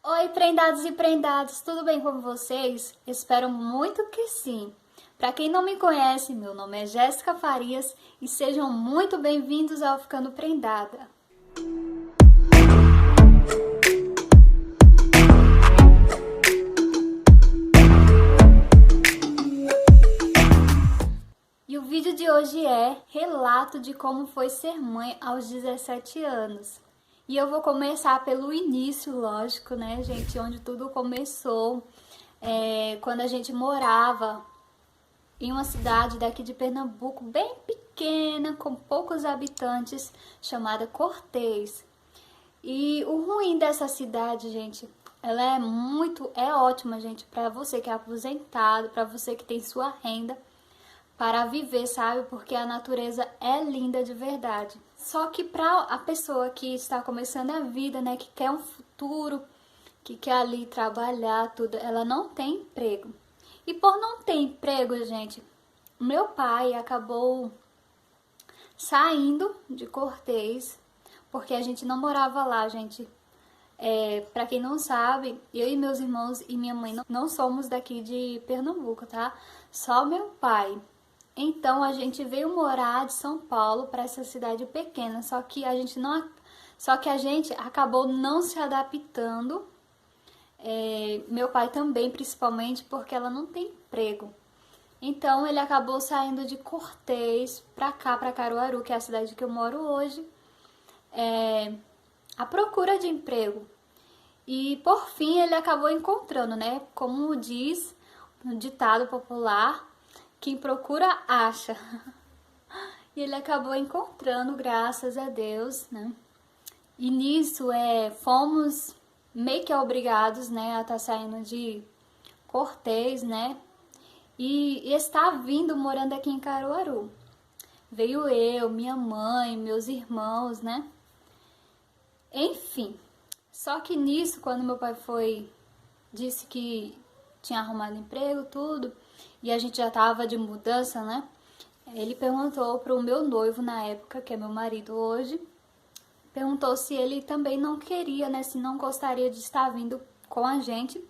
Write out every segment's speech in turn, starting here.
Oi, prendados e prendadas, tudo bem com vocês? Espero muito que sim. Para quem não me conhece, meu nome é Jéssica Farias e sejam muito bem-vindos ao Ficando Prendada. E o vídeo de hoje é relato de como foi ser mãe aos 17 anos. E eu vou começar pelo início, lógico, né, gente, onde tudo começou, quando a gente morava em uma cidade daqui de Pernambuco, bem pequena, com poucos habitantes, chamada Cortês. E o ruim dessa cidade, gente, ela é ótima, gente, para você que é aposentado, para você que tem sua renda para viver, sabe? Porque a natureza é linda de verdade. Só que para a pessoa que está começando a vida, né, que quer um futuro, que quer ali trabalhar, tudo, ela não tem emprego. E por não ter emprego, gente, meu pai acabou saindo de Cortês, porque a gente não morava lá, gente. Para quem não sabe, eu e meus irmãos e minha mãe não somos daqui de Pernambuco, tá? Só meu pai. Então a gente veio morar de São Paulo para essa cidade pequena, só que a gente acabou não se adaptando. Meu pai também, principalmente porque ela não tem emprego. Então ele acabou saindo de Cortês para cá, para Caruaru, que é a cidade que eu moro hoje, à procura de emprego. E por fim ele acabou encontrando, né? Como diz no ditado popular, quem procura acha. E ele acabou encontrando, graças a Deus, né? E nisso fomos meio que obrigados, né, a estar saindo de Cortês, né? E está vindo morando aqui em Caruaru. Veio eu, minha mãe, meus irmãos, né? Enfim. Só que nisso, quando meu pai disse que tinha arrumado emprego, tudo, e a gente já tava de mudança, né? Ele perguntou pro meu noivo na época, que é meu marido hoje, perguntou se ele também não queria, né? Se não gostaria de estar vindo com a gente,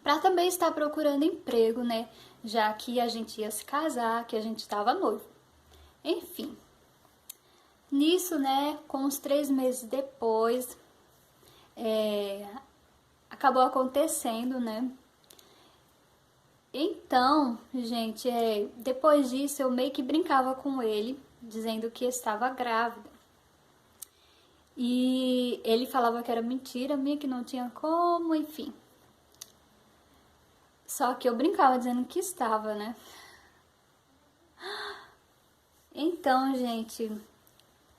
para também estar procurando emprego, né? Já que a gente ia se casar, que a gente estava noivo. Enfim. Nisso, né? Com uns 3 meses depois, acabou acontecendo, né? Então, gente, depois disso eu meio que brincava com ele, dizendo que estava grávida. E ele falava que era mentira minha, que não tinha como, enfim. Só que eu brincava dizendo que estava, né? Então, gente,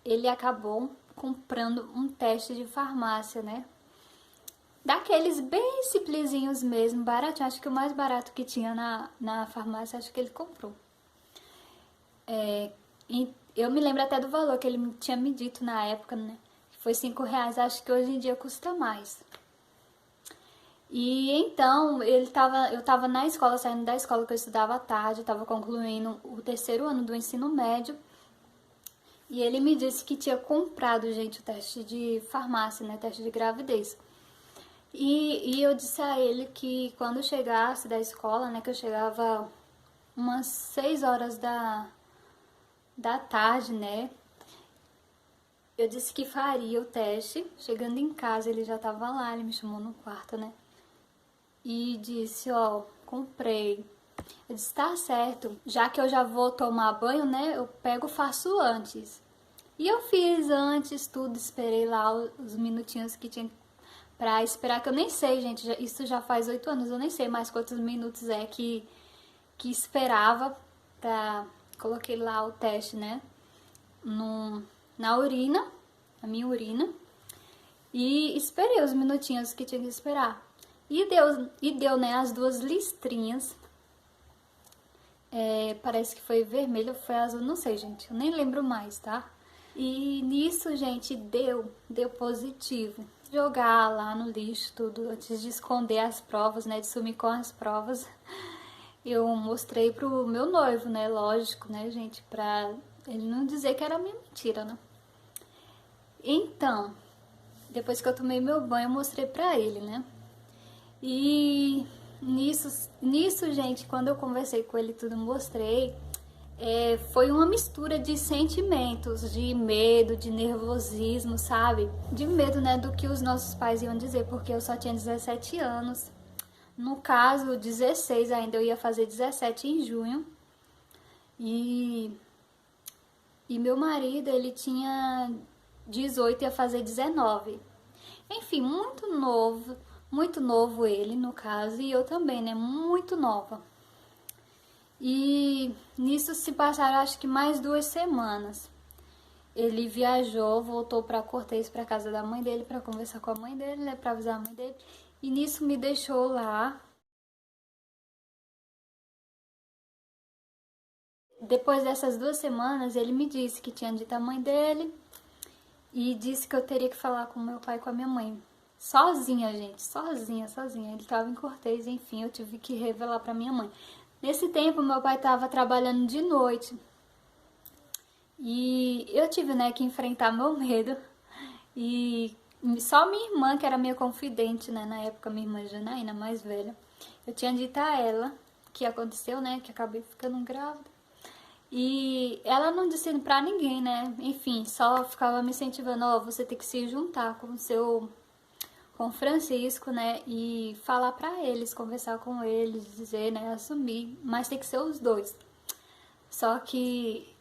ele acabou comprando um teste de farmácia, né? Daqueles bem simplesinhos mesmo, baratinho. Acho que o mais barato que tinha na farmácia, acho que ele comprou. E eu me lembro até do valor que ele tinha me dito na época, né? Foi R$ 5, acho que hoje em dia custa mais. E então, eu tava na escola, saindo da escola que eu estudava à tarde, tava concluindo o 3º ano do ensino médio. E ele me disse que tinha comprado, gente, o teste de farmácia, né? Teste de gravidez. E eu disse a ele que quando chegasse da escola, né? Que eu chegava umas 6 horas da tarde, né? Eu disse que faria o teste. Chegando em casa, ele já tava lá, ele me chamou no quarto, né? E disse, ó, comprei. Eu disse, tá certo, já que eu já vou tomar banho, né? Eu faço antes. E eu fiz antes tudo, esperei lá os minutinhos que tinha pra esperar, que eu nem sei, gente, isso já faz 8 anos, eu nem sei mais quantos minutos que esperava pra... Coloquei lá o teste, né? Na urina, a minha urina, e esperei os minutinhos que tinha que esperar. E deu, né, as 2 listrinhas. Parece que foi vermelho, foi azul, não sei, gente, eu nem lembro mais, tá? E nisso, gente, deu positivo. Jogar lá no lixo tudo, antes de esconder as provas, né, de sumir com as provas. Eu mostrei pro meu noivo, né, lógico, né, gente, pra ele não dizer que era minha mentira, né? Então, Depois que eu tomei meu banho, eu mostrei pra ele, né? E nisso, gente, quando eu conversei com ele tudo, mostrei, foi uma mistura de sentimentos, de medo, de nervosismo, sabe? De medo, né, do que os nossos pais iam dizer, porque eu só tinha 17 anos. No caso, 16 ainda, eu ia fazer 17 em junho. E meu marido, ele tinha 18 e ia fazer 19. Enfim, muito novo ele, no caso, e eu também, né, muito nova. E nisso se passaram, acho que mais 2 semanas. Ele viajou, voltou para Cortez, para casa da mãe dele, para conversar com a mãe dele, né, para avisar a mãe dele. E nisso me deixou lá. Depois dessas 2 semanas, ele me disse que tinha dito à mãe dele e disse que eu teria que falar com meu pai e com a minha mãe. Sozinha, gente, sozinha. Ele estava em Cortez, enfim, eu tive que revelar para minha mãe. Nesse tempo, meu pai estava trabalhando de noite e eu tive, né, que enfrentar meu medo. E só minha irmã, que era minha confidente, né, na época, minha irmã Janaína, mais velha, eu tinha dito a ela que aconteceu, né, que acabei ficando grávida. E ela não disse pra ninguém, né? Enfim, só ficava me incentivando, ó, você tem que se juntar com o Francisco, né? E falar pra eles, conversar com eles, dizer, né? Assumir, mas tem que ser os dois. Só que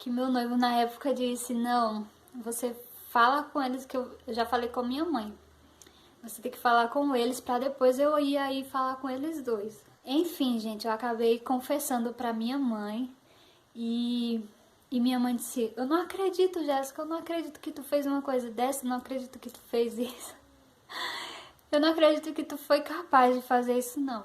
meu noivo na época disse, não, você fala com eles, que eu já falei com minha mãe. Você tem que falar com eles pra depois eu ir aí falar com eles dois. Enfim, gente, eu acabei confessando pra minha mãe. E minha mãe disse, eu não acredito, Jéssica, eu não acredito que tu fez uma coisa dessa, eu não acredito que tu fez isso. Eu não acredito que tu foi capaz de fazer isso, não.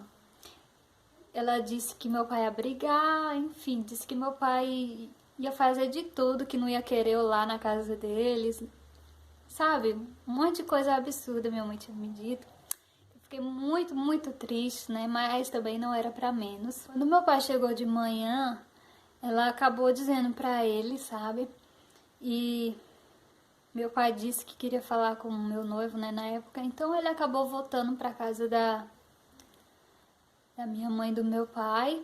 Ela disse que meu pai ia brigar, enfim, disse que meu pai ia fazer de tudo, que não ia querer eu lá na casa deles. Sabe, um monte de coisa absurda minha mãe tinha me dito. Eu fiquei muito, muito triste, né, mas também não era pra menos. Quando meu pai chegou de manhã, ela acabou dizendo pra ele, sabe? E meu pai disse que queria falar com o meu noivo, né, na época. Então ele acabou voltando pra casa da minha mãe e do meu pai.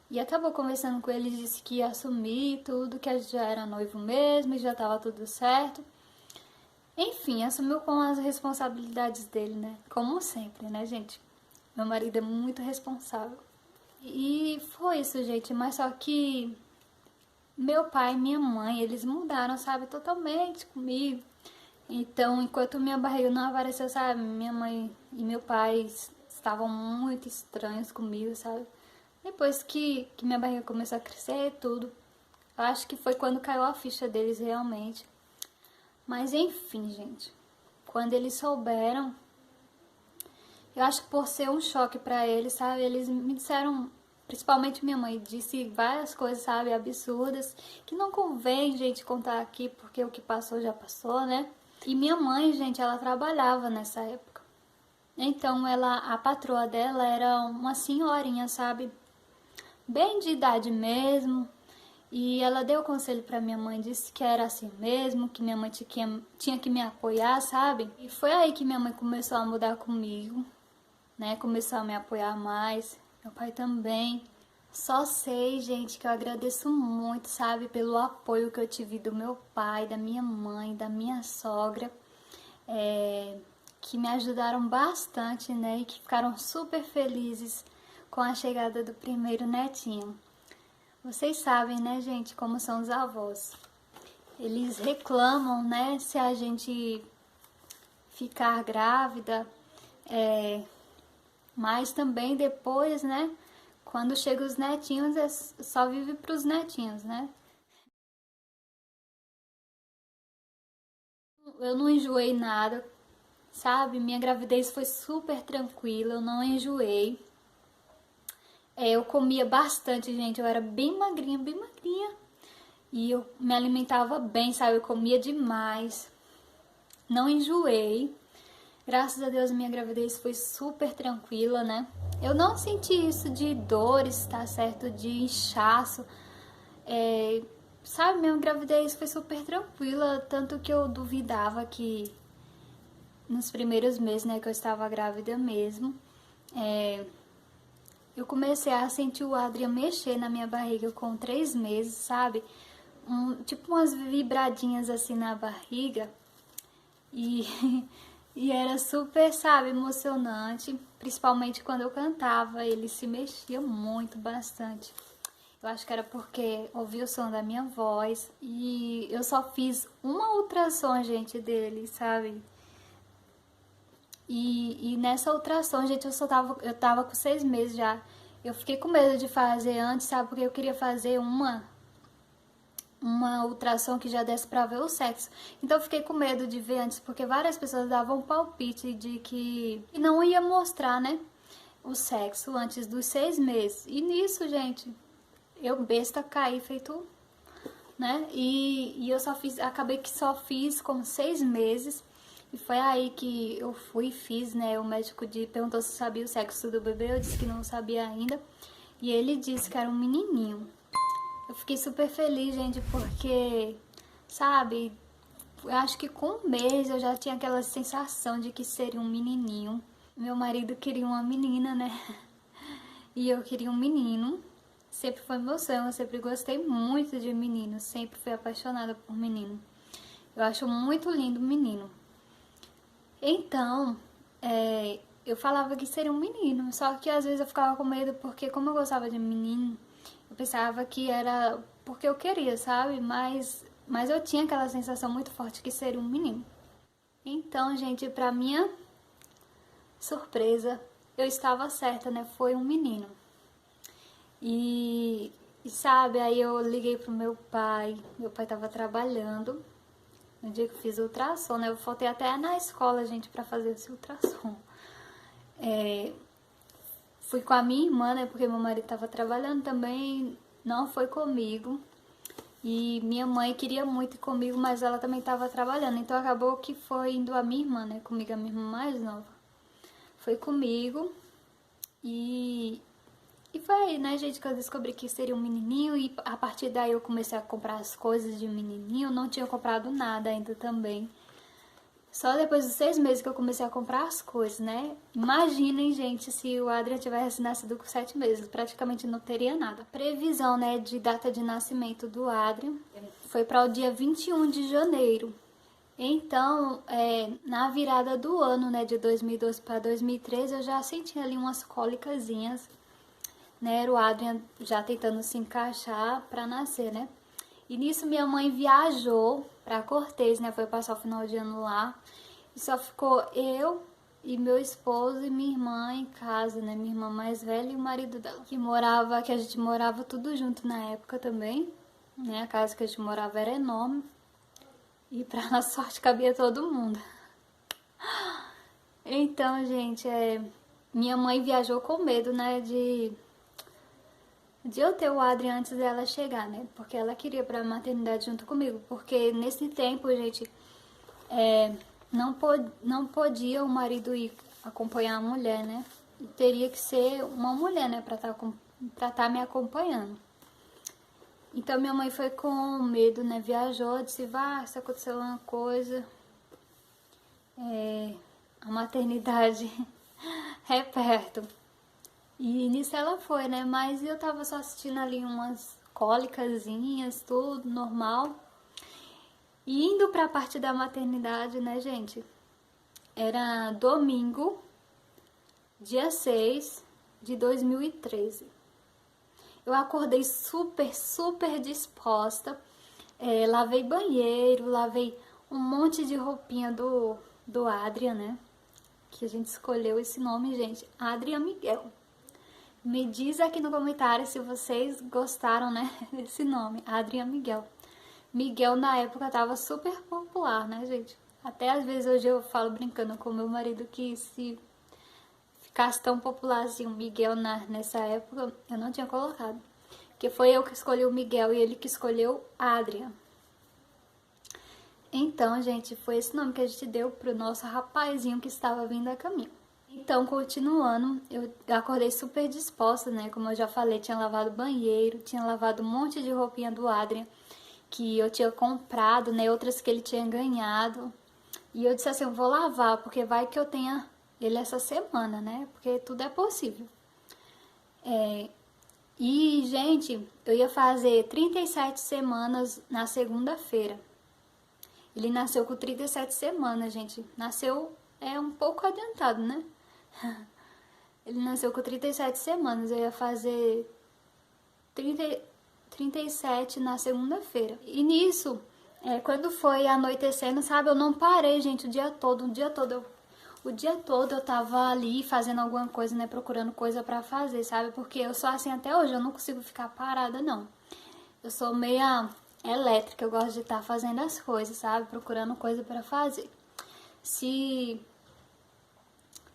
E acabou conversando com ele, disse que ia assumir tudo, que a gente já era noivo mesmo e já tava tudo certo. Enfim, assumiu com as responsabilidades dele, né? Como sempre, né, gente? Meu marido é muito responsável. E foi isso, gente. Mas só que meu pai e minha mãe, eles mudaram, sabe, totalmente comigo. Então, enquanto minha barriga não apareceu, sabe, minha mãe e meu pai estavam muito estranhos comigo, sabe. Depois que minha barriga começou a crescer e tudo, eu acho que foi quando caiu a ficha deles realmente. Mas enfim, gente, quando eles souberam, eu acho que por ser um choque pra eles, sabe, eles me disseram, principalmente minha mãe, disse várias coisas, sabe, absurdas, que não convém, gente, contar aqui, porque o que passou já passou, né? E minha mãe, gente, ela trabalhava nessa época. Então, a patroa dela era uma senhorinha, sabe? Bem de idade mesmo. E ela deu conselho pra minha mãe, disse que era assim mesmo, que minha mãe tinha que me apoiar, sabe? E foi aí que minha mãe começou a mudar comigo, né? Começou a me apoiar mais. Meu pai também. Só sei, gente, que eu agradeço muito, sabe, pelo apoio que eu tive do meu pai, da minha mãe, da minha sogra, que me ajudaram bastante, né, e que ficaram super felizes com a chegada do primeiro netinho. Vocês sabem, né, gente, como são os avós. Eles reclamam, né, se a gente ficar grávida, mas também depois, né, quando chegam os netinhos, só vive para os netinhos, né? Eu não enjoei nada, sabe? Minha gravidez foi super tranquila, eu não enjoei. Eu comia bastante, gente, eu era bem magrinha, bem magrinha. E eu me alimentava bem, sabe? Eu comia demais. Não enjoei. Graças a Deus, minha gravidez foi super tranquila, né? Eu não senti isso de dores, tá certo? De inchaço. Sabe, minha gravidez foi super tranquila, tanto que eu duvidava que nos primeiros meses, né, que eu estava grávida mesmo, eu comecei a sentir o Adrian mexer na minha barriga com 3 meses, sabe? Tipo umas vibradinhas assim na barriga. E, e era super, sabe, emocionante. Principalmente quando eu cantava, ele se mexia muito, bastante. Eu acho que era porque ouvia o som da minha voz. E eu só fiz uma ultrassom, gente, dele, sabe? E nessa ultrassom, gente, eu tava com 6 meses já. Eu fiquei com medo de fazer antes, sabe? Porque eu queria fazer uma ultrassom que já desse pra ver o sexo. Então eu fiquei com medo de ver antes, porque várias pessoas davam palpite de que não ia mostrar, né, o sexo antes dos 6 meses. E nisso, gente, eu besta caí feito, né? E eu acabei que só fiz com 6 meses. E foi aí que eu fui e fiz, né? O médico perguntou se sabia o sexo do bebê, eu disse que não sabia ainda. E ele disse que era um menininho. Eu fiquei super feliz, gente, porque, sabe, eu acho que com 1 mês eu já tinha aquela sensação de que seria um menininho. Meu marido queria uma menina, né? E eu queria um menino. Sempre foi meu sonho, eu sempre gostei muito de menino, sempre fui apaixonada por menino. Eu acho muito lindo menino. Então, eu falava que seria um menino, só que às vezes eu ficava com medo porque como eu gostava de menino, eu pensava que era porque eu queria, sabe? Mas eu tinha aquela sensação muito forte que seria um menino. Então, gente, pra minha surpresa, eu estava certa, né? Foi um menino. E sabe, aí eu liguei pro meu pai tava trabalhando. No dia que eu fiz o ultrassom, né? Eu faltei até na escola, gente, pra fazer esse ultrassom. Fui com a minha irmã, né? Porque meu marido tava trabalhando também, não foi comigo. E minha mãe queria muito ir comigo, mas ela também tava trabalhando. Então acabou que foi indo a minha irmã, né? Comigo, a minha irmã mais nova. Foi comigo e foi aí, né, gente, que eu descobri que seria um menininho. E a partir daí eu comecei a comprar as coisas de menininho. Eu não tinha comprado nada ainda também. Só depois dos 6 meses que eu comecei a comprar as coisas, né? Imaginem, gente, se o Adrian tivesse nascido com 7 meses. Praticamente não teria nada. Previsão, né, de data de nascimento do Adrian foi para o dia 21 de janeiro. Então, na virada do ano, né, de 2012 para 2013, eu já senti ali umas cólicazinhas, né? Era o Adrian já tentando se encaixar para nascer, né? E nisso minha mãe viajou para Cortez, né? Foi passar o final de ano lá. E só ficou eu e meu esposo e minha irmã em casa, né? Minha irmã mais velha e o marido dela, que a gente morava tudo junto na época também, né? A casa que a gente morava era enorme. E pra nossa sorte cabia todo mundo. Então, gente, minha mãe viajou com medo, né, de eu ter o Adrian antes dela chegar, né? Porque ela queria ir pra maternidade junto comigo. Porque nesse tempo, gente, não podia o marido ir acompanhar a mulher, né? E teria que ser uma mulher, né, pra tá me acompanhando. Então minha mãe foi com medo, né? Viajou, disse, vá, se aconteceu uma coisa, a maternidade é perto. E nisso ela foi, né? Mas eu tava só assistindo ali umas cólicazinhas, tudo normal. E indo pra parte da maternidade, né, gente? Era domingo, dia 6 de 2013. Eu acordei super, super disposta. Lavei banheiro, lavei um monte de roupinha do Adrian, né? Que a gente escolheu esse nome, gente. Adrian Miguel. Me diz aqui no comentário se vocês gostaram, né, desse nome, Adrian Miguel. Miguel na época tava super popular, né, gente? Até às vezes hoje eu falo brincando com meu marido que se ficasse tão popular assim o Miguel nessa época, eu não tinha colocado. Porque foi eu que escolhi o Miguel e ele que escolheu Adrian. Então, gente, foi esse nome que a gente deu pro nosso rapazinho que estava vindo a caminho. Então, continuando, eu acordei super disposta, né? Como eu já falei, tinha lavado banheiro, tinha lavado um monte de roupinha do Adrian, que eu tinha comprado, né? Outras que ele tinha ganhado. E eu disse assim, eu vou lavar, porque vai que eu tenha ele essa semana, né? Porque tudo é possível. E, gente, eu ia fazer 37 semanas na segunda-feira. Ele nasceu com 37 semanas, gente. Nasceu um pouco adiantado, né? Ele nasceu com 37 semanas. Eu ia fazer 37 na segunda-feira. E nisso, quando foi anoitecendo, sabe? Eu não parei, gente, o dia todo. O dia todo eu tava ali fazendo alguma coisa, né? Procurando coisa pra fazer, sabe? Porque eu sou assim até hoje, eu não consigo ficar parada, não. Eu sou meia elétrica, eu gosto de estar fazendo as coisas, sabe? Procurando coisa pra fazer. Se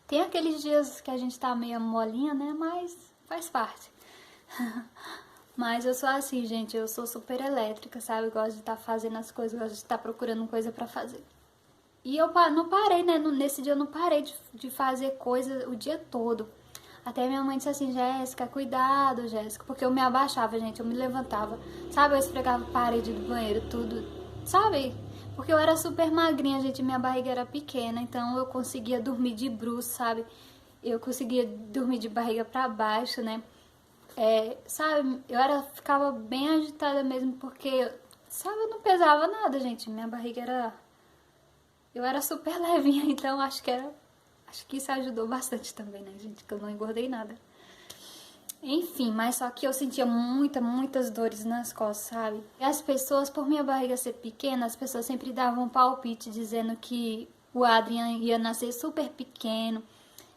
tem aqueles dias que a gente tá meio molinha, né? Mas faz parte. Mas eu sou assim, gente, eu sou super elétrica, sabe? Eu gosto de estar fazendo as coisas, gosto de estar procurando coisa pra fazer. E eu não parei, né? Nesse dia eu não parei de fazer coisa o dia todo. Até minha mãe disse assim, Jéssica, cuidado, Jéssica. Porque eu me abaixava, gente, eu me levantava. Sabe, eu esfregava a parede do banheiro, tudo. Sabe? Porque eu era super magrinha, gente, minha barriga era pequena. Então eu conseguia dormir de bruços, sabe? Eu conseguia dormir de barriga pra baixo, né? Sabe, ficava bem agitada mesmo, porque, sabe, eu não pesava nada, gente. Minha barriga era... Eu era super levinha, então acho que isso ajudou bastante também, né, gente? Que eu não engordei nada. Enfim, mas só que eu sentia muitas dores nas costas, sabe? E as pessoas, por minha barriga ser pequena, as pessoas sempre davam um palpite dizendo que o Adrian ia nascer super pequeno,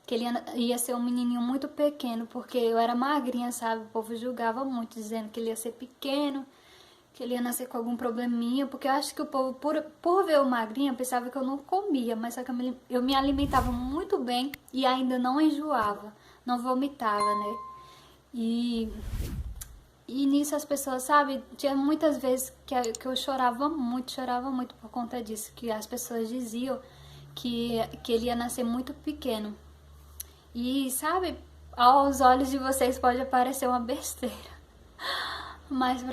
que ele ia ser um menininho muito pequeno, porque eu era magrinha, sabe? O povo julgava muito, dizendo que ele ia ser pequeno, que ele ia nascer com algum probleminha, porque eu acho que o povo, por ver eu magrinha, pensava que eu não comia, mas só que eu me alimentava muito bem e ainda não enjoava, não vomitava, né? E nisso as pessoas, sabe, tinha muitas vezes que eu chorava muito por conta disso, que as pessoas diziam que ele ia nascer muito pequeno. E, sabe, aos olhos de vocês pode parecer uma besteira. Mas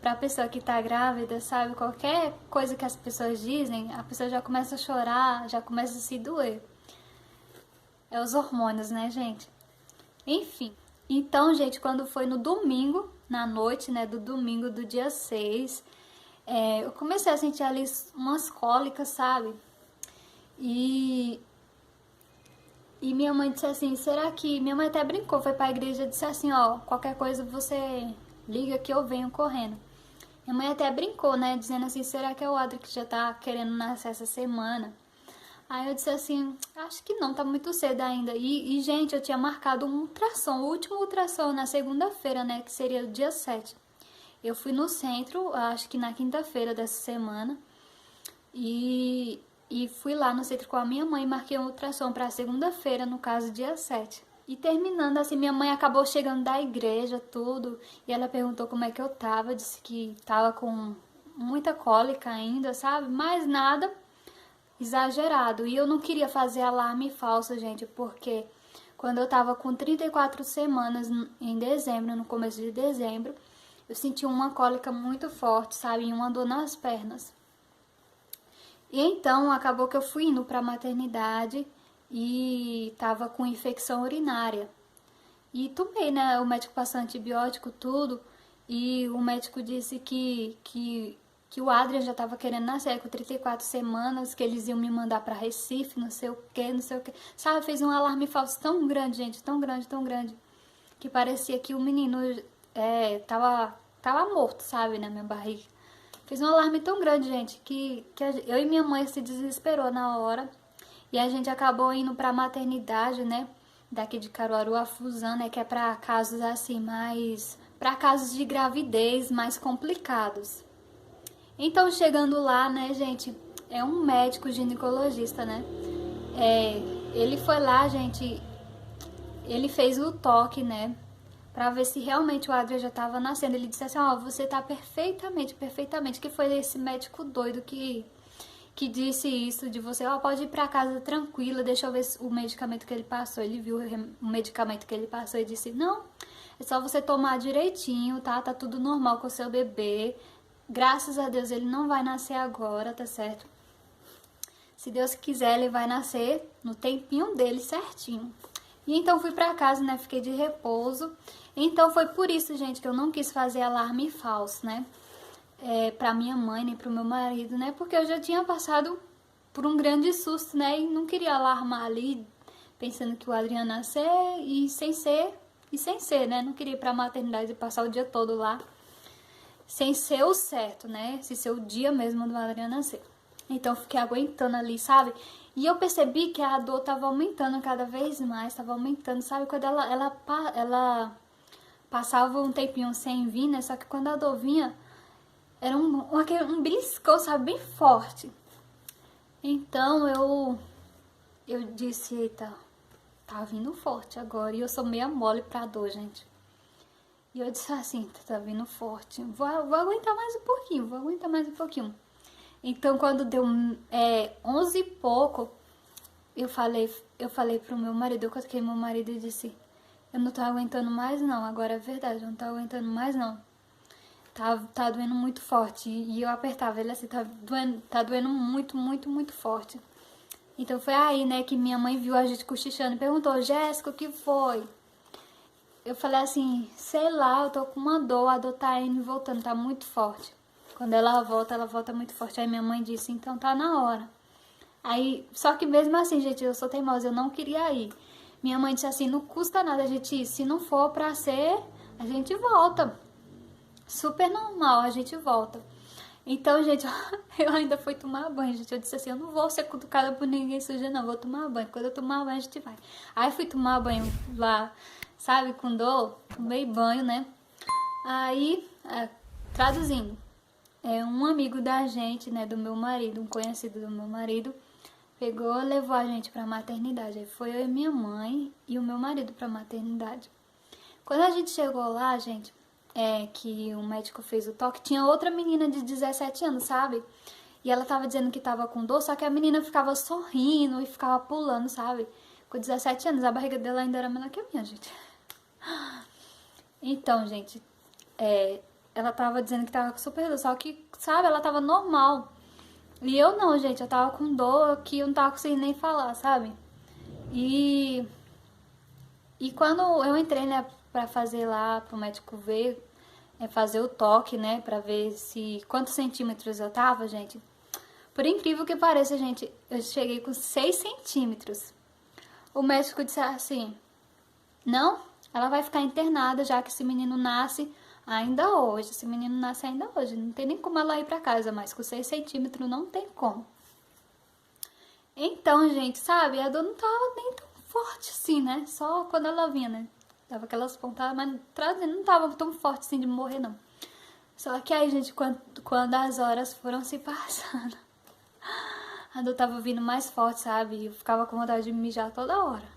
pra pessoa que tá grávida, sabe, qualquer coisa que as pessoas dizem, a pessoa já começa a chorar, já começa a se doer. É os hormônios, né, gente? Enfim. Então, gente, quando foi no domingo, na noite, né, do domingo do dia 6, eu comecei a sentir ali umas cólicas, sabe? E minha mãe disse assim, será que... Minha mãe até brincou, foi pra igreja e disse assim, ó, qualquer coisa você liga que eu venho correndo. Minha mãe até brincou, né, dizendo assim, será que é o Adri que já tá querendo nascer essa semana? Aí eu disse assim, acho que não, tá muito cedo ainda. E gente, eu tinha marcado um ultrassom, o último ultrassom na segunda-feira, né, que seria o dia 7. Eu fui no centro, acho que na quinta-feira dessa semana, e fui lá no centro com a minha mãe e marquei um ultrassom pra segunda-feira, no caso, dia 7. E terminando assim, minha mãe acabou chegando da igreja, tudo, e ela perguntou como é que eu tava, disse que tava com muita cólica ainda, sabe? Mas nada exagerado. E eu não queria fazer alarme falso, gente, porque quando eu tava com 34 semanas em dezembro, no começo de dezembro, eu senti uma cólica muito forte, sabe? E uma dor nas pernas. E então acabou que eu fui indo pra maternidade e tava com infecção urinária. E tomei, né? O médico passou antibiótico, tudo. E o médico disse que o Adrian já tava querendo nascer com 34 semanas, que eles iam me mandar pra Recife, não sei o que, não sei o que. Sabe, fez um alarme falso tão grande, gente, tão grande, que parecia que o menino tava morto, sabe, na minha barriga. Fez um alarme tão grande, gente, que eu e minha mãe se desesperou na hora. E a gente acabou indo pra maternidade, né, daqui de Caruaru, a Fusan, né, que é pra casos assim, pra casos de gravidez mais complicados. Então, chegando lá, né, gente, é um médico ginecologista, né? Ele foi lá, gente, ele fez o toque, né, pra ver se realmente o Adrian já tava nascendo. Ele disse assim, ó, você tá perfeitamente, que foi esse médico doido que disse isso de você, ó, pode ir pra casa tranquila, deixa eu ver o medicamento que ele passou. Ele viu o medicamento que ele passou e disse, não, é só você tomar direitinho, tá? Tá tudo normal com o seu bebê. Graças a Deus ele não vai nascer agora, tá certo? Se Deus quiser, ele vai nascer no tempinho dele certinho. E então fui pra casa, né? Fiquei de repouso. Então foi por isso, gente, que eu não quis fazer alarme falso, né? Pra minha mãe, nem pro meu marido, né? Porque eu já tinha passado por um grande susto, né? E não queria alarmar ali, pensando que o Adriano ia nascer e sem ser, né? Não queria ir pra maternidade e passar o dia todo lá, sem ser o certo, né? Se ser o dia mesmo do Adriano nascer. Então eu fiquei aguentando ali, sabe? E eu percebi que a dor tava aumentando cada vez mais, tava aumentando, sabe? Quando ela passava um tempinho sem vir, né? Só que quando a dor vinha, era um beliscão, sabe? Bem forte. Então eu disse, eita, tá vindo forte agora. E eu sou meio mole pra dor, gente. E eu disse assim, tá vindo forte. Vou aguentar mais um pouquinho, vou aguentar mais um pouquinho. Então, quando deu 11 e pouco, eu falei pro meu marido, eu coloquei meu marido e disse, eu não tô aguentando mais não, agora é verdade, eu não tô aguentando mais não. Tá doendo muito forte. E eu apertava ele assim, tá doendo muito, muito, muito forte. Então foi aí, né, que minha mãe viu a gente cochichando e perguntou, Jéssica, o que foi? Eu falei assim, sei lá, eu tô com uma dor, a dor tá indo e voltando, tá muito forte. Quando ela volta muito forte. Aí minha mãe disse, então tá na hora. Aí, só que mesmo assim, gente, eu sou teimosa, eu não queria ir. Minha mãe disse assim, não custa nada a gente ir, se não for pra ser, a gente volta. Super normal, a gente volta. Então, gente, eu ainda fui tomar banho, gente. Eu disse assim, eu não vou ser cutucada por ninguém suja, não, vou tomar banho. Quando eu tomar banho, a gente vai. Aí fui tomar banho lá, sabe, com dor, tomei banho, né? Aí, traduzindo, um amigo da gente, né, do meu marido, um conhecido do meu marido, pegou e levou a gente pra maternidade. Aí foi eu e minha mãe e o meu marido pra maternidade. Quando a gente chegou lá, gente, que o médico fez o toque, tinha outra menina de 17 anos, sabe? E ela tava dizendo que tava com dor, só que a menina ficava sorrindo e ficava pulando, sabe? Com 17 anos, a barriga dela ainda era menor que a minha, gente. Então, gente, ela tava dizendo que tava com super dor, só que, sabe, ela tava normal. E eu não, gente, eu tava com dor que eu não tava conseguindo nem falar, sabe? E quando eu entrei, né, pra fazer lá, pro médico ver, fazer o toque, né, pra ver quantos centímetros eu tava, gente. Por incrível que pareça, gente, eu cheguei com 6 centímetros. O médico disse assim, não, ela vai ficar internada já que esse menino nasce ainda hoje. Esse menino nasce ainda hoje. Não tem nem como ela ir pra casa, mas com 6 centímetros não tem como. Então, gente, sabe, a dor não tava nem tão forte assim, né? Só quando ela vinha, né? Dava aquelas pontadas, mas não tava tão forte assim de morrer, não. Só que aí, gente, quando as horas foram se passando, a dor tava vindo mais forte, sabe? Eu ficava com vontade de mijar toda hora.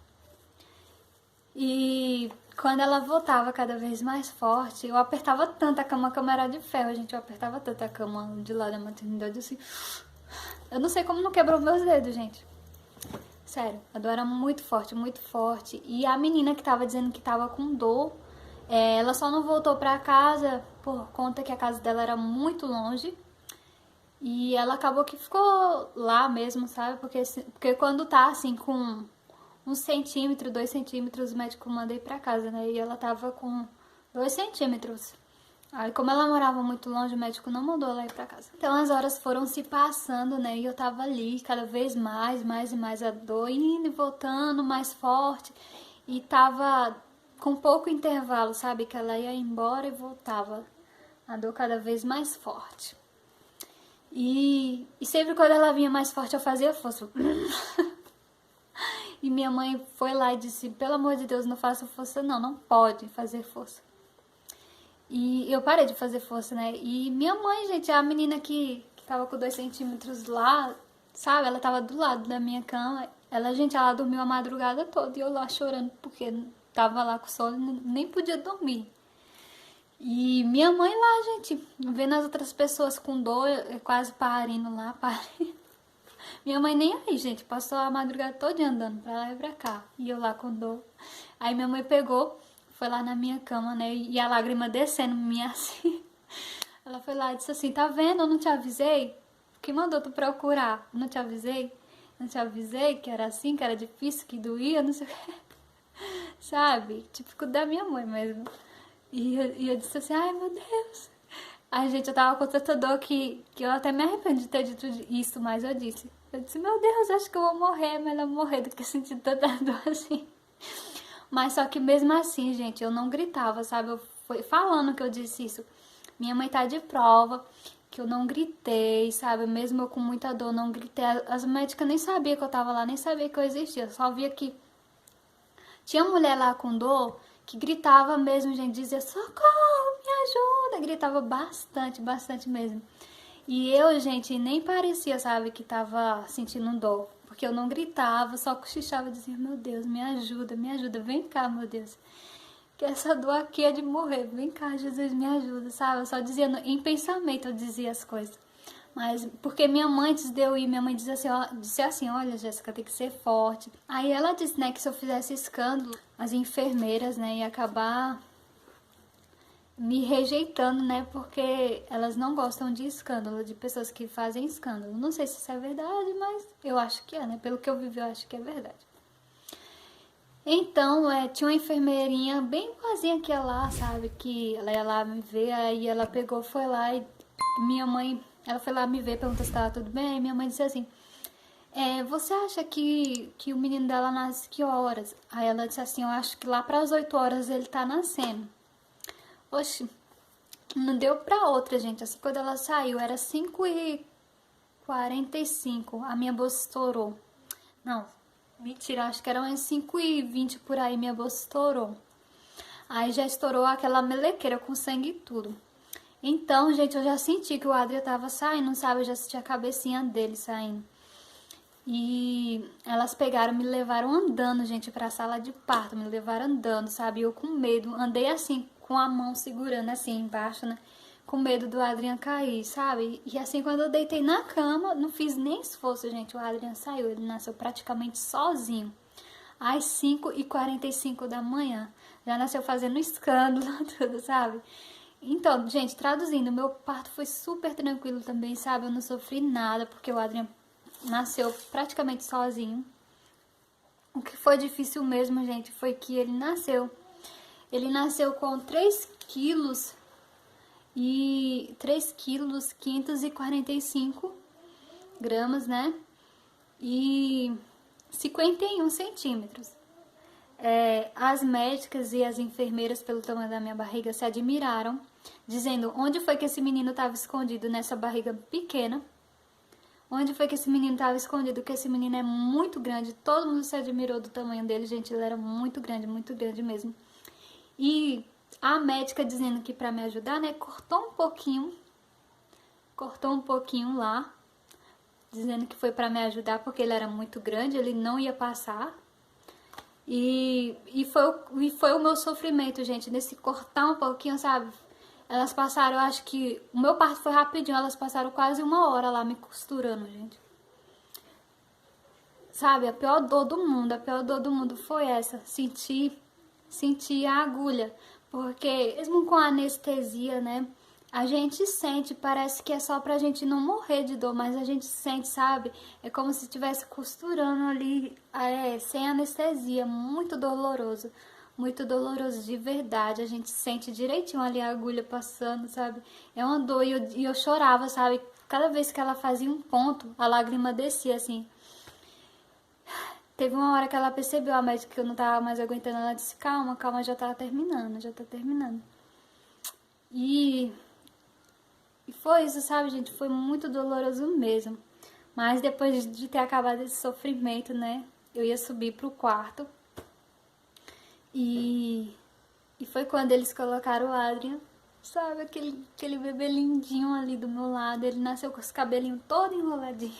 E quando ela voltava cada vez mais forte, eu apertava tanto a cama era de ferro, gente. Eu apertava tanto a cama de lá da maternidade, assim. Eu não sei como não quebrou meus dedos, gente. Sério, a dor era muito forte, muito forte. E a menina que tava dizendo que tava com dor, ela só não voltou pra casa por conta que a casa dela era muito longe. E ela acabou que ficou lá mesmo, sabe? Porque quando tá assim com 1 centímetro, 2 centímetros, o médico manda ir pra casa, né? E ela tava com 2 centímetros. Aí, como ela morava muito longe, o médico não mandou ela ir pra casa. Então, as horas foram se passando, né? E eu tava ali, cada vez mais e mais a dor, indo e voltando, mais forte. E tava com pouco intervalo, sabe? Que ela ia embora e voltava. A dor cada vez mais forte. E sempre quando ela vinha mais forte, eu fazia força. E minha mãe foi lá e disse, pelo amor de Deus, não faça força não, não pode fazer força. E eu parei de fazer força, né? E minha mãe, gente, a menina que tava com 2 centímetros lá, sabe? Ela tava do lado da minha cama. Ela dormiu a madrugada toda e eu lá chorando porque tava lá com sono e nem podia dormir. E minha mãe lá, gente, vendo as outras pessoas com dor, quase parindo lá, parindo. Minha mãe nem aí, gente, passou a madrugada toda andando pra lá e pra cá. E eu lá com dor. Aí minha mãe pegou, foi lá na minha cama, né, e a lágrima descendo minha assim. Ela foi lá e disse assim, tá vendo, eu não te avisei? Quem mandou tu procurar? Eu não te avisei? Não te avisei que era assim, que era difícil, que doía, não sei o que. Sabe? Típico da minha mãe mesmo. E eu disse assim, ai meu Deus. Ai, gente, eu tava com tanta dor que eu até me arrependo de ter dito isso, mas eu disse. Eu disse, meu Deus, acho que eu vou morrer, é melhor morrer do que sentir tanta dor assim. Mas só que mesmo assim, gente, eu não gritava, sabe? Eu fui falando que eu disse isso. Minha mãe tá de prova, que eu não gritei, sabe? Mesmo eu com muita dor, não gritei. As médicas nem sabiam que eu tava lá, nem sabiam que eu existia. Eu só via que tinha mulher lá com dor que gritava mesmo, gente, dizia, socorro, me ajuda. Gritava bastante, bastante mesmo. E eu, gente, nem parecia, sabe, que tava sentindo dor. Porque eu não gritava, só cochichava e dizia, meu Deus, me ajuda, vem cá, meu Deus. Que essa dor aqui é de morrer, vem cá, Jesus, me ajuda, sabe? Eu só dizia, em pensamento eu dizia as coisas. Mas, porque minha mãe, antes de eu ir, minha mãe disse assim, olha, Jéssica, tem que ser forte. Aí ela disse, né, que se eu fizesse escândalo, as enfermeiras, né, iam acabar me rejeitando, né, porque elas não gostam de escândalo, de pessoas que fazem escândalo. Não sei se isso é verdade, mas eu acho que é, né, pelo que eu vivi, eu acho que é verdade. Então, tinha uma enfermeirinha bem boazinha que ia lá, sabe, que ela ia lá me ver, aí ela pegou, foi lá e minha mãe, ela foi lá me ver, perguntou se tava tudo bem, aí minha mãe disse assim, você acha que o menino dela nasce que horas? Aí ela disse assim, eu acho que lá para as 8 horas ele tá nascendo. Oxi, não deu pra outra, gente. Assim, quando ela saiu, era 5h45. A minha bolsa estourou. Não, mentira, acho que era umas 5h20 por aí, minha bolsa estourou. Aí já estourou aquela melequeira com sangue e tudo. Então, gente, eu já senti que o Adria tava saindo, sabe? Eu já senti a cabecinha dele saindo. E elas pegaram, me levaram andando, gente, pra sala de parto. Me levaram andando, sabe? Eu com medo. Andei assim, com a mão segurando assim embaixo, né? Com medo do Adrian cair, sabe? E assim, quando eu deitei na cama, não fiz nem esforço, gente. O Adrian saiu, ele nasceu praticamente sozinho. Às 5h45 da manhã. Já nasceu fazendo escândalo, tudo, sabe? Então, gente, traduzindo, meu parto foi super tranquilo também, sabe? Eu não sofri nada, porque o Adrian nasceu praticamente sozinho. O que foi difícil mesmo, gente, foi que ele nasceu com 3,545 gramas, né? E 51 centímetros. As médicas e as enfermeiras, pelo tamanho da minha barriga, se admiraram, dizendo onde foi que esse menino estava escondido nessa barriga pequena. Onde foi que esse menino estava escondido? Porque esse menino é muito grande. Todo mundo se admirou do tamanho dele, gente. Ele era muito grande mesmo. E a médica dizendo que pra me ajudar, né? Cortou um pouquinho lá. Dizendo que foi pra me ajudar porque ele era muito grande, ele não ia passar. E foi o meu sofrimento, gente. Nesse cortar um pouquinho, sabe? Elas passaram, eu acho que... O meu parto foi rapidinho, elas passaram quase 1 hora lá me costurando, gente. Sabe, a pior dor do mundo foi essa. Sentir a agulha. Porque mesmo com a anestesia, né? A gente sente, parece que é só pra gente não morrer de dor, mas a gente sente, sabe? É como se estivesse costurando ali, sem anestesia. Muito doloroso de verdade. A gente sente direitinho ali a agulha passando, sabe? É uma dor e eu chorava, sabe? Cada vez que ela fazia um ponto, a lágrima descia, assim. Teve uma hora que ela percebeu, a médica, que eu não tava mais aguentando. Ela disse, calma, já tá terminando. E foi isso, sabe, gente? Foi muito doloroso mesmo. Mas depois de ter acabado esse sofrimento, né? Eu ia subir pro quarto. E foi quando eles colocaram o Adrian, sabe? Aquele bebê lindinho ali do meu lado. Ele nasceu com os cabelinhos todo enroladinho.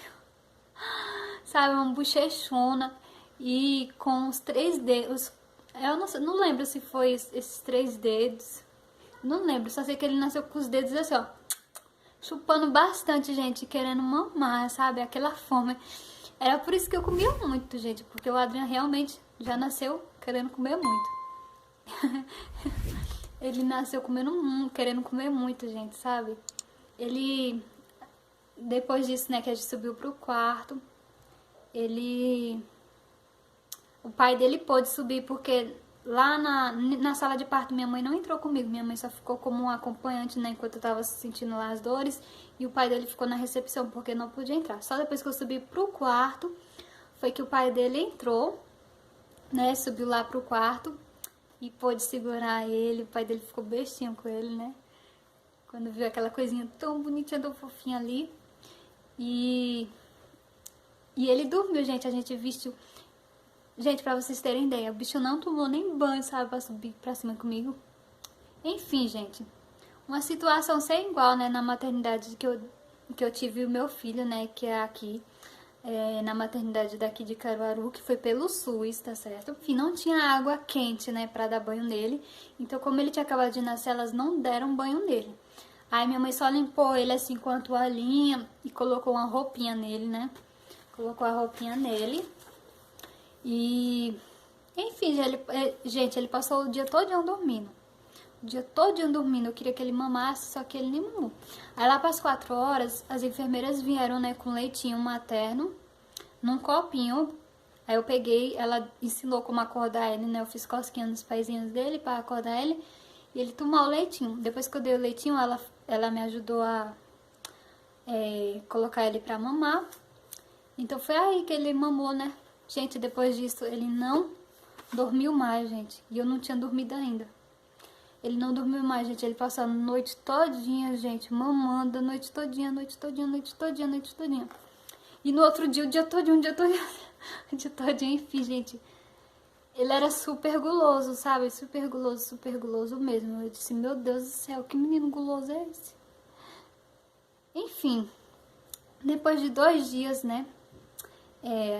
Sabe? Uma bochechona. E com os 3 dedos. Eu não lembro se foi esses 3 dedos. Não lembro, só sei que ele nasceu com os dedos assim, ó. Chupando bastante, gente, querendo mamar, sabe? Aquela fome. Era por isso que eu comia muito, gente. Porque o Adrian realmente já nasceu querendo comer muito. Ele nasceu querendo comer muito, gente, sabe? Ele... Depois disso, né, que a gente subiu pro quarto, o pai dele pôde subir, porque lá na sala de parto minha mãe não entrou comigo, minha mãe só ficou como um acompanhante, né, enquanto eu tava sentindo lá as dores, e o pai dele ficou na recepção, porque não podia entrar. Só depois que eu subi pro quarto, foi que o pai dele entrou, né, subiu lá pro quarto e pôde segurar ele, o pai dele ficou bestinho com ele, né, quando viu aquela coisinha tão bonitinha, tão fofinha ali, e ele dormiu, gente, a gente vestiu. Gente, pra vocês terem ideia, o bicho não tomou nem banho, sabe, pra subir pra cima comigo. Enfim, gente, uma situação sem igual, né, na maternidade que eu tive o meu filho, né, que é aqui, na maternidade daqui de Caruaru, que foi pelo SUS, tá certo? Enfim, não tinha água quente, né, pra dar banho nele, então como ele tinha acabado de nascer, elas não deram banho nele. Aí minha mãe só limpou ele assim com a toalhinha e colocou uma roupinha nele, né, colocou a roupinha nele. E, enfim, gente, ele passou o dia todinho dormindo. O dia todinho dormindo. Eu queria que ele mamasse, só que ele nem mamou. Aí lá para as 4 horas, as enfermeiras vieram, né, com leitinho materno, num copinho. Aí eu peguei, ela ensinou como acordar ele, né? Eu fiz cosquinha nos pezinhos dele para acordar ele. E ele tomou o leitinho. Depois que eu dei o leitinho, ela me ajudou a colocar ele para mamar. Então foi aí que ele mamou, né? Gente, depois disso, ele não dormiu mais, gente. E eu não tinha dormido ainda. Ele não dormiu mais, gente. Ele passou a noite todinha, gente, mamando a noite todinha, noite todinha, noite todinha, noite todinha. E no outro dia, o dia todinho, o dia todinho, o dia todinho, enfim, gente. Ele era super guloso, sabe? Super guloso mesmo. Eu disse, meu Deus do céu, que menino guloso é esse? Enfim, depois de 2 dias, né?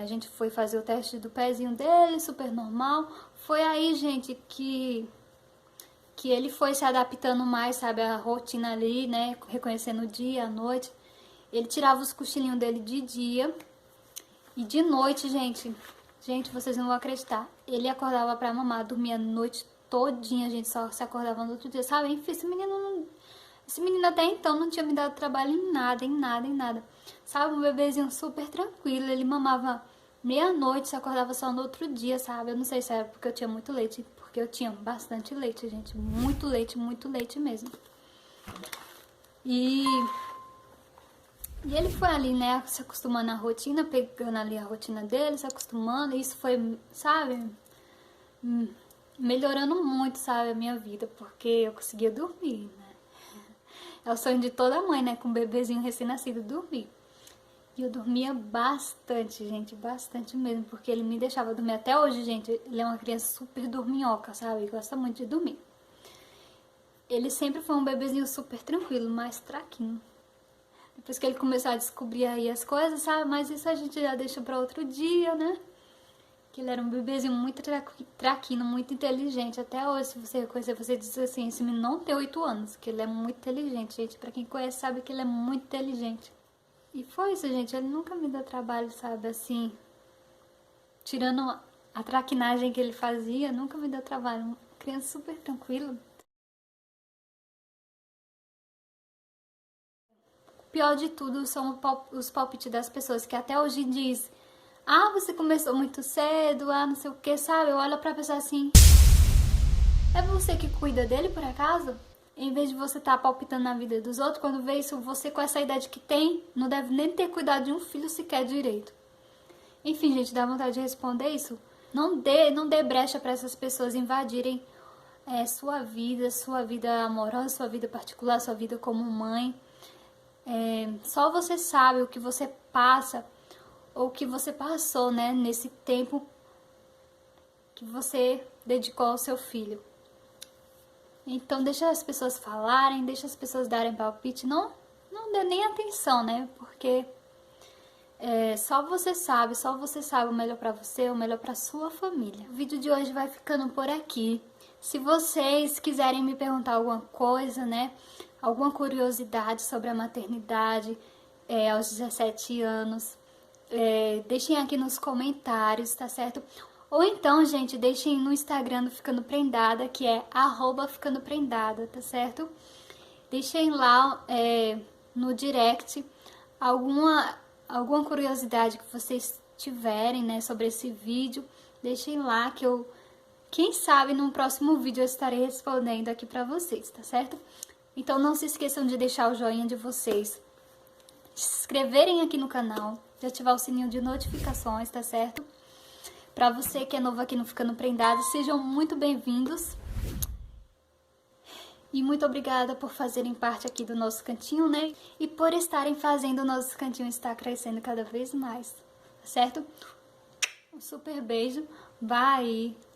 A gente foi fazer o teste do pezinho dele, super normal. Foi aí, gente, que ele foi se adaptando mais, sabe, a rotina ali, né, reconhecendo o dia, a noite. Ele tirava os cochilinhos dele de dia e de noite, gente, vocês não vão acreditar. Ele acordava pra mamar, dormia a noite todinha, gente, só se acordava no outro dia, sabe? Enfim, esse menino até então não tinha me dado trabalho em nada, em nada, em nada. Sabe, um bebezinho super tranquilo, ele mamava meia-noite, se acordava só no outro dia, sabe? Eu não sei se era porque eu tinha muito leite, porque eu tinha bastante leite, gente, muito leite mesmo. E ele foi ali, né, se acostumando à rotina, pegando ali a rotina dele, se acostumando, e isso foi, sabe, melhorando muito, sabe, a minha vida, porque eu conseguia dormir, né? É o sonho de toda mãe, né, com um bebezinho recém-nascido, dormir. E eu dormia bastante, gente, bastante mesmo, porque ele me deixava dormir. Até hoje, gente, ele é uma criança super dorminhoca, sabe, gosta muito de dormir. Ele sempre foi um bebezinho super tranquilo, mais traquinho. Depois que ele começou a descobrir aí as coisas, sabe, mas isso a gente já deixa pra outro dia, né? Que ele era um bebezinho muito traquino, muito inteligente. Até hoje, se você reconhecer, você diz assim, esse menino não tem 8 anos, que ele é muito inteligente, gente. Pra quem conhece sabe que ele é muito inteligente. E foi isso, gente. Ele nunca me deu trabalho, sabe, assim, tirando a traquinagem que ele fazia, nunca me deu trabalho. Uma criança super tranquila. O pior de tudo são os palpites das pessoas que até hoje diz: ah, você começou muito cedo, ah, não sei o que, sabe? Eu olho pra pessoa assim, é você que cuida dele, por acaso? Em vez de você estar palpitando na vida dos outros, quando vê isso, você com essa idade que tem, não deve nem ter cuidado de um filho sequer direito. Enfim, gente, dá vontade de responder isso. Não dê brecha pra essas pessoas invadirem sua vida amorosa, sua vida particular, sua vida como mãe. Só você sabe o que você passa, ou o que você passou, né, nesse tempo que você dedicou ao seu filho. Então deixa as pessoas falarem, deixa as pessoas darem palpite, não dê nem atenção, né, porque só você sabe o melhor pra você, o melhor pra sua família. O vídeo de hoje vai ficando por aqui. Se vocês quiserem me perguntar alguma coisa, né, alguma curiosidade sobre a maternidade aos 17 anos, deixem aqui nos comentários, tá certo? Ou então, gente, deixem no Instagram do Ficando Prendada, que é @ficandoprendada, tá certo? Deixem lá no direct alguma curiosidade que vocês tiverem, né, sobre esse vídeo, deixem lá que eu, quem sabe, no próximo vídeo eu estarei respondendo aqui pra vocês, tá certo? Então não se esqueçam de deixar o joinha de vocês, de se inscreverem aqui no canal, de ativar o sininho de notificações, tá certo? Pra você que é novo aqui no Ficando Prendado, sejam muito bem-vindos. E muito obrigada por fazerem parte aqui do nosso cantinho, né? E por estarem fazendo o nosso cantinho estar crescendo cada vez mais, tá certo? Um super beijo, bye!